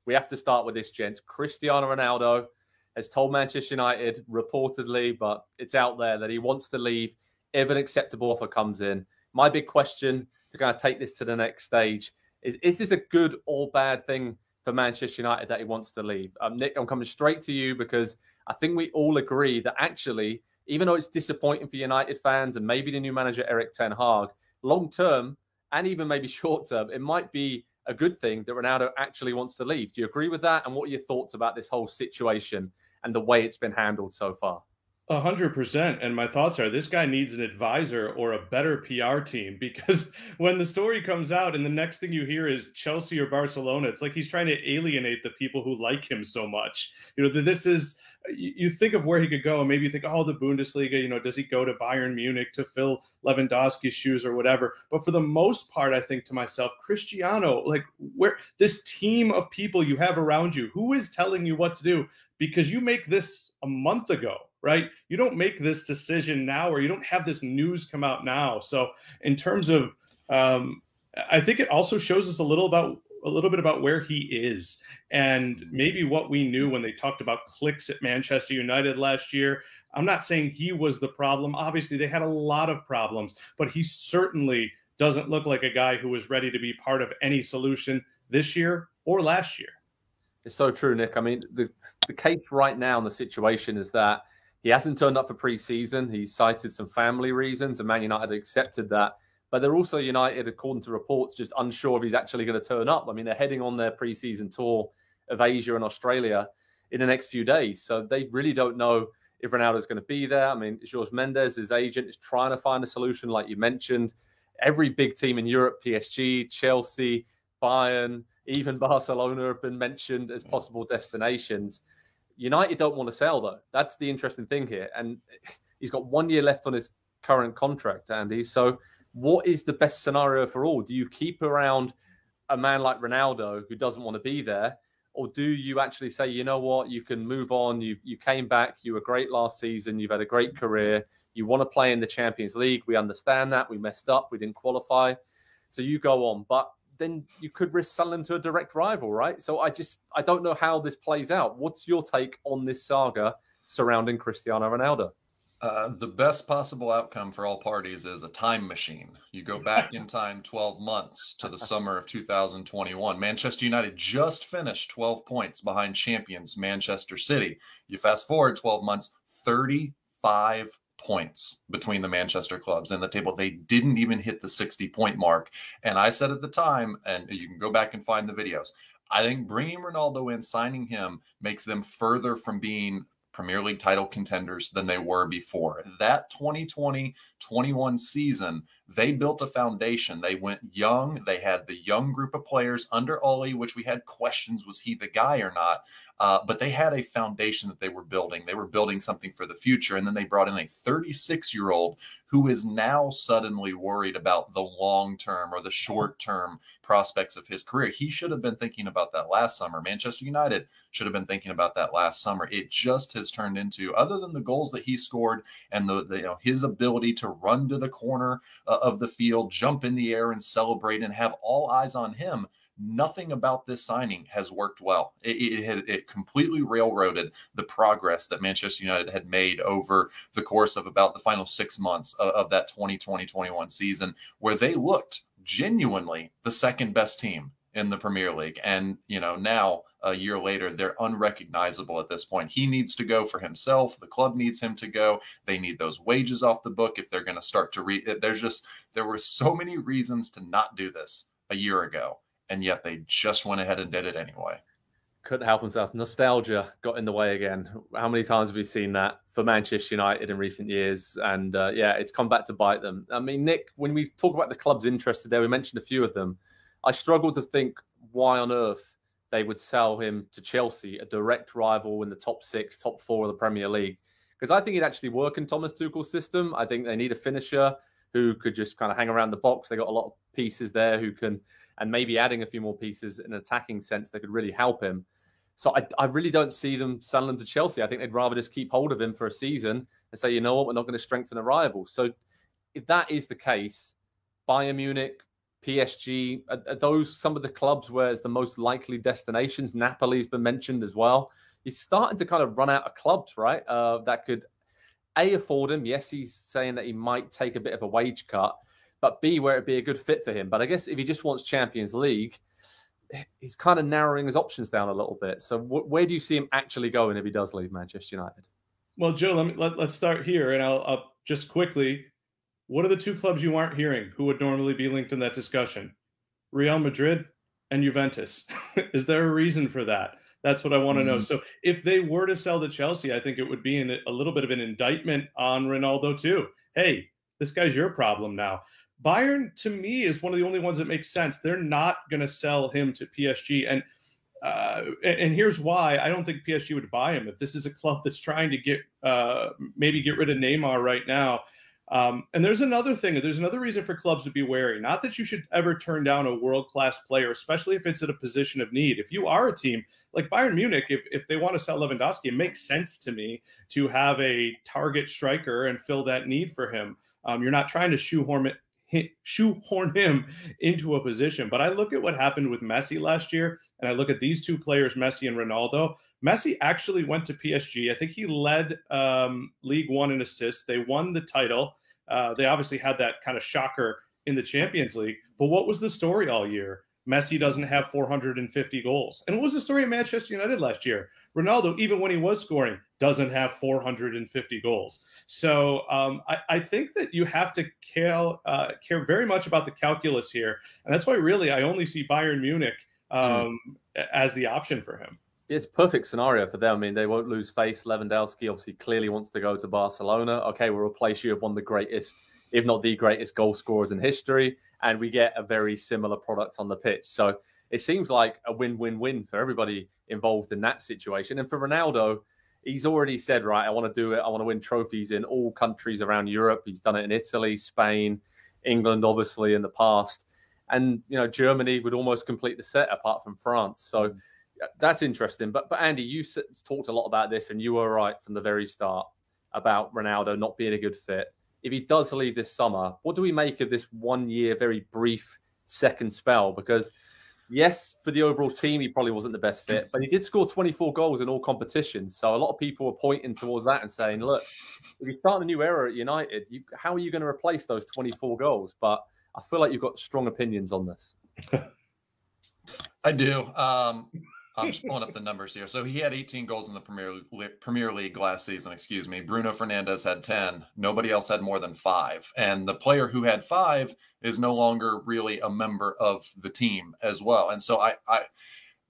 We have to start with this, gents. Cristiano Ronaldo has told Manchester United, reportedly, but it's out there, that he wants to leave if an acceptable offer comes in. My big question to kind of take this to the next stage is this a good or bad thing for Manchester United that he wants to leave? Nick, I'm coming straight to you because I think we all agree that actually, even though it's disappointing for United fans and maybe the new manager, Erik ten Hag, long-term and even maybe short-term, it might be a good thing that Ronaldo actually wants to leave. Do you agree with that? And what are your thoughts about this whole situation and the way it's been handled so far? 100%. And my thoughts are this guy needs an advisor or a better PR team, because when the story comes out and the next thing you hear is Chelsea or Barcelona, it's like he's trying to alienate the people who like him so much. This is, you think of where he could go and maybe you think, oh, the Bundesliga, does he go to Bayern Munich to fill Lewandowski's shoes or whatever? But for the most part, I think to myself, Cristiano, like, where this team of people you have around you, who is telling you what to do? Because you make this a month ago, right? You don't make this decision now, or you don't have this news come out now. So in terms of, I think it also shows us a little bit about where he is, and maybe what we knew when they talked about clicks at Manchester United last year. I'm not saying he was the problem. Obviously, they had a lot of problems, but he certainly doesn't look like a guy who was ready to be part of any solution this year or last year. It's so true, Nick. I mean, the case right now in the situation is that he hasn't turned up for pre-season. He cited some family reasons, and Man United accepted that. But they're also, United, according to reports, just unsure if he's actually going to turn up. I mean, they're heading on their pre-season tour of Asia and Australia in the next few days. So they really don't know if Ronaldo's going to be there. I mean, Jorge Mendes, his agent, is trying to find a solution, like you mentioned. Every big team in Europe, PSG, Chelsea, Bayern, even Barcelona have been mentioned as possible destinations. United don't want to sell, though. That's the interesting thing here. And he's got 1 year left on his current contract, Andy. So what is the best scenario for all? Do you keep around a man like Ronaldo who doesn't want to be there? Or do you actually say, you know what, you can move on. You came back. You were great last season. You've had a great career. You want to play in the Champions League. We understand that. We messed up. We didn't qualify. So you go on. But then you could risk selling to a direct rival, right? So I don't know how this plays out. What's your take on this saga surrounding Cristiano Ronaldo? The best possible outcome for all parties is a time machine. You go back in time 12 months to the summer of 2021. Manchester United just finished 12 points behind champions Manchester City. You fast forward 12 months, 35 points between the Manchester clubs in the table. They didn't even hit the 60-point mark. And I said at the time, and you can go back and find the videos, I think bringing Ronaldo in, signing him, makes them further from being Premier League title contenders than they were before. That 2020-21 season, they built a foundation. They went young. They had the young group of players under Ole, which we had questions, was he the guy or not? But they had a foundation that they were building. They were building something for the future. And then they brought in a 36-year-old who is now suddenly worried about the long-term or the short-term prospects of his career. He should have been thinking about that last summer. Manchester United should have been thinking about that last summer. It just has turned into, other than the goals that he scored and his ability to run to the corner of the field, jump in the air and celebrate and have all eyes on him, nothing about this signing has worked well. It completely railroaded the progress that Manchester United had made over the course of about the final 6 months of that 2020-21 season, where they looked genuinely the second best team in the Premier League. And, now a year later, they're unrecognizable at this point. He needs to go for himself. The club needs him to go. They need those wages off the book if they're going to start to there were so many reasons to not do this a year ago. And yet they just went ahead and did it anyway. Couldn't help themselves. Nostalgia got in the way again. How many times have we seen that for Manchester United in recent years? And it's come back to bite them. I mean, Nick, when we talk about the clubs interested there, we mentioned a few of them. I struggle to think why on earth they would sell him to Chelsea, a direct rival in the top 6, top 4 of the Premier League. Because I think he'd actually work in Thomas Tuchel's system. I think they need a finisher who could just kind of hang around the box. They got a lot of pieces there who can, and maybe adding a few more pieces in an attacking sense that could really help him. So I really don't see them selling him to Chelsea. I think they'd rather just keep hold of him for a season and say, you know what, we're not going to strengthen the rival. So if that is the case, Bayern Munich, PSG, are those some of the clubs where it's the most likely destinations? Napoli's been mentioned as well. He's starting to kind of run out of clubs, right? That could A, afford him. Yes, he's saying that he might take a bit of a wage cut, but B, where it'd be a good fit for him. But I guess if he just wants Champions League, he's kind of narrowing his options down a little bit. So where do you see him actually going if he does leave Manchester United? Well, Joe, let's start here, and I'll just quickly. What are the two clubs you aren't hearing who would normally be linked in that discussion? Real Madrid and Juventus. Is there a reason for that? That's what I want to know. So if they were to sell to Chelsea, I think it would be a little bit of an indictment on Ronaldo too. Hey, this guy's your problem now. Bayern, to me, is one of the only ones that makes sense. They're not going to sell him to PSG. And here's why. I don't think PSG would buy him. If this is a club that's trying to maybe get rid of Neymar right now. And there's another thing. There's another reason for clubs to be wary. Not that you should ever turn down a world-class player, especially if it's at a position of need. If you are a team like Bayern Munich, if they want to sell Lewandowski, it makes sense to me to have a target striker and fill that need for him. You're not trying to shoehorn him into a position. But I look at what happened with Messi last year, and I look at these two players, Messi and Ronaldo. Messi actually went to PSG. I think he led League One in assists. They won the title. They obviously had that kind of shocker in the Champions League. But what was the story all year? Messi doesn't have 450 goals. And what was the story of Manchester United last year? Ronaldo, even when he was scoring, doesn't have 450 goals. So I think that you have to care very much about the calculus here. And that's why really I only see Bayern Munich as the option for him. It's a perfect scenario for them. I mean, they won't lose face. Lewandowski obviously clearly wants to go to Barcelona. Okay, we'll replace you with one of the greatest, if not the greatest, goal scorers in history, and we get a very similar product on the pitch. So it seems like a win-win-win for everybody involved in that situation. And for Ronaldo, he's already said, right, I want to do it. I want to win trophies in all countries around Europe. He's done it in Italy, Spain, England, obviously, in the past. And, you know, Germany would almost complete the set apart from France. So that's interesting. But Andy, you talked a lot about this, and you were right from the very start about Ronaldo not being a good fit. If he does leave this summer, what do we make of this 1 year, very brief second spell? Because yes, for the overall team, he probably wasn't the best fit, but he did score 24 goals in all competitions. So a lot of people were pointing towards that and saying, look, if you start a new era at United, how are you going to replace those 24 goals? But I feel like you've got strong opinions on this. I do. I'm just pulling up the numbers here. So he had 18 goals in the Premier League last season, excuse me. Bruno Fernandes had 10. Nobody else had more than 5. And the player who had 5 is no longer really a member of the team as well. And so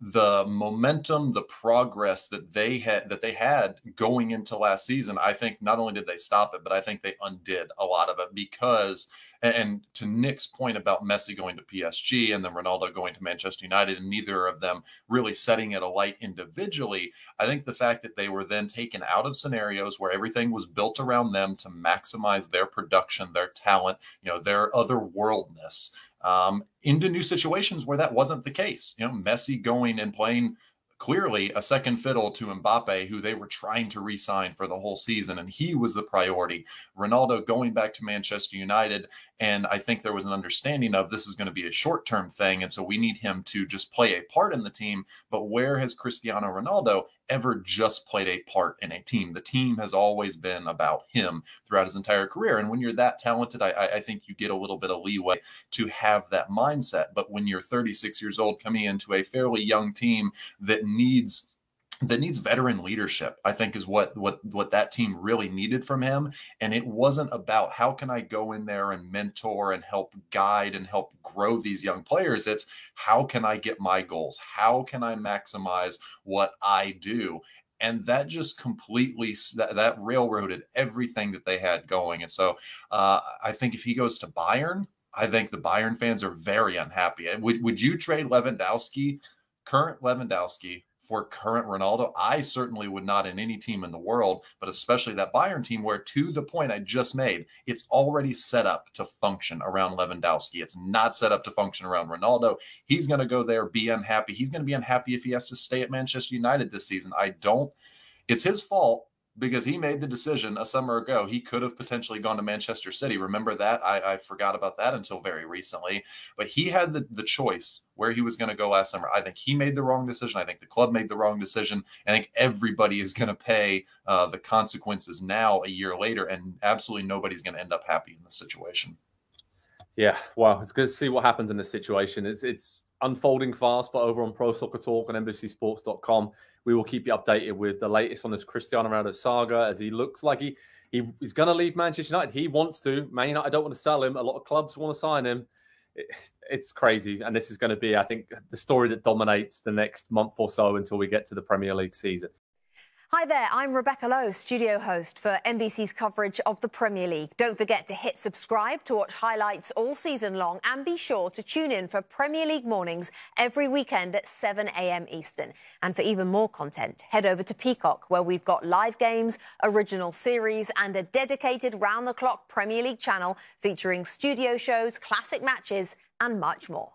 the momentum, the progress that they had going into last season, I think not only did they stop it, but I think they undid a lot of it because, and to Nick's point about Messi going to PSG and then Ronaldo going to Manchester United and neither of them really setting it alight individually, I think the fact that they were then taken out of scenarios where everything was built around them to maximize their production, their talent, you know, their otherworldness, into new situations where that wasn't the case. You know, Messi going and playing clearly a second fiddle to Mbappe, who they were trying to re-sign for the whole season, and he was the priority. Ronaldo going back to Manchester United, and I think there was an understanding of this is going to be a short-term thing, and so we need him to just play a part in the team. But where has Cristiano Ronaldo ever just played a part in a team? The team has always been about him throughout his entire career, and when you're that talented, I think you get a little bit of leeway to have that mindset. But when you're 36 years old coming into a fairly young team that needs veteran leadership, I think is what that team really needed from him. And it wasn't about how can I go in there and mentor and help guide and help grow these young players. It's how can I get my goals? How can I maximize what I do? And that just completely, that railroaded everything that they had going. And so I think if he goes to Bayern, I think the Bayern fans are very unhappy. Would you trade Lewandowski, current Lewandowski, for current Ronaldo? I certainly would not in any team in the world, but especially that Bayern team where, to the point I just made, it's already set up to function around Lewandowski. It's not set up to function around Ronaldo. He's going to go there, be unhappy. He's going to be unhappy if he has to stay at Manchester United this season. It's his fault, because he made the decision a summer ago. He could have potentially gone to Manchester City. Remember that? I forgot about that until very recently. But he had the choice where he was going to go last summer. I think he made the wrong decision. I think the club made the wrong decision. I think everybody is going to pay the consequences now a year later, and absolutely nobody's going to end up happy in this situation. Yeah, well, it's good to see what happens in this situation. It's unfolding fast, but over on Pro Soccer Talk on NBCSports.com, we will keep you updated with the latest on this Cristiano Ronaldo saga, as he looks like he's going to leave Manchester United. He wants to. Man United don't want to sell him. A lot of clubs want to sign him. It's crazy, and this is going to be, I think, the story that dominates the next month or so until we get to the Premier League season. Hi there, I'm Rebecca Lowe, studio host for NBC's coverage of the Premier League. Don't forget to hit subscribe to watch highlights all season long, and be sure to tune in for Premier League mornings every weekend at 7 a.m. Eastern. And for even more content, head over to Peacock, where we've got live games, original series, and a dedicated round-the-clock Premier League channel featuring studio shows, classic matches, and much more.